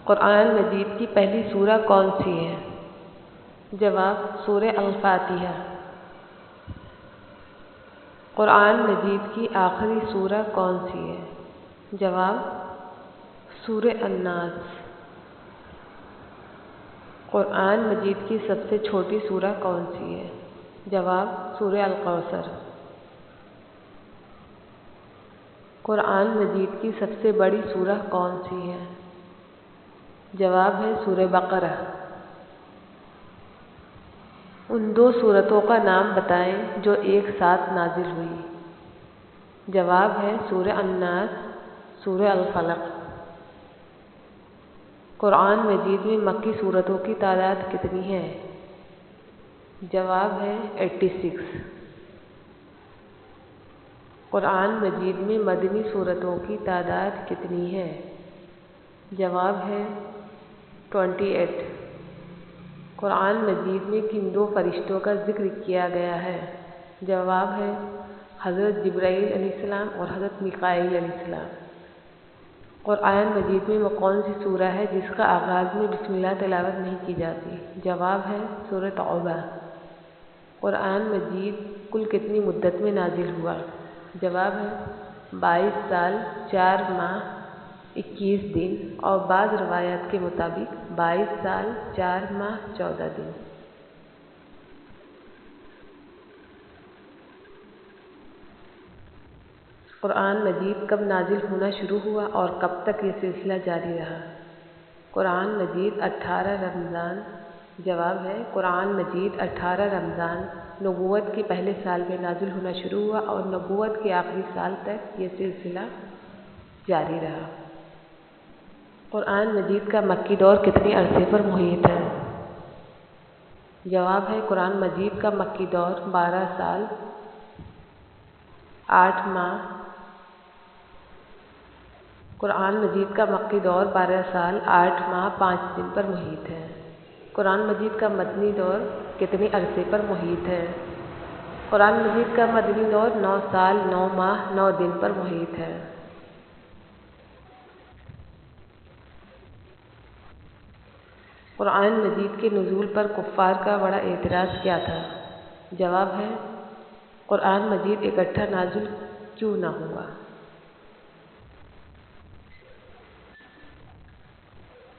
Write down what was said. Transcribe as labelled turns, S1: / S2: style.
S1: قرآن مجید کی پہلی سورہ کون سی ہے؟ جواب سورہ الفاتحہ۔ قرآن مجید کی آخری سورہ کون سی ہے؟ جواب سورہ الناس۔ قرآن مجید کی سب سے چھوٹی سورہ کون سی ہے؟ جواب سورہ الکوثر۔ قرآن مجید کی سب سے بڑی سورہ کون سی ہے؟ جواب ہے سورہ بقرہ۔ ان دو سورتوں کا نام بتائیں جو ایک ساتھ نازل ہوئی۔ جواب ہے سورہ الناس، سورہ الفلق۔ قرآن مجید میں مکی سورتوں کی تعداد کتنی ہے؟ جواب ہے 86۔ قرآن مجید میں مدنی سورتوں کی تعداد کتنی ہے؟ جواب ہے 28۔ قرآن مجید میں کن دو فرشتوں کا ذکر کیا گیا ہے؟ جواب ہے حضرت جبرائیل علیہ السلام اور حضرت میکائیل علیہ السلام۔ قرآن مجید میں وہ کون سی سورہ ہے جس کا آغاز میں بسم اللہ تلاوت نہیں کی جاتی؟ جواب ہے سورہ توبہ۔ قرآن مجید کل کتنی مدت میں نازل ہوا؟ جواب ہے 22 سال 4 ماہ 21 دن اور بعض روایات کے مطابق 22 سال 4 ماہ 14 دن۔ قرآن مجید کب نازل ہونا شروع ہوا اور کب تک یہ سلسلہ جاری رہا؟ قرآن مجید 18 رمضان۔ جواب ہے قرآن مجید 18 رمضان نبوت کے پہلے سال میں نازل ہونا شروع ہوا اور نبوت کے آخری سال تک یہ سلسلہ جاری رہا۔ قرآن مجید کا مکی دور کتنے عرصے پر محیط ہے؟ جواب ہے قرآن مجید کا مکی دور 12 سال 8 ماہ۔ قرآن مجید کا مکی دور 12 سال 8 ماہ 5 دن پر محیط ہے۔ قرآن مجید کا مدنی دور کتنے عرصے پر محیط ہے؟ قرآن مجید کا مدنی دور 9 سال 9 ماہ 9 دن پر محیط ہے۔ قرآن مجید کے نزول پر کفار کا بڑا اعتراض کیا تھا؟ جواب ہے قرآن مجید اکٹھا نازل کیوں نہ ہوا۔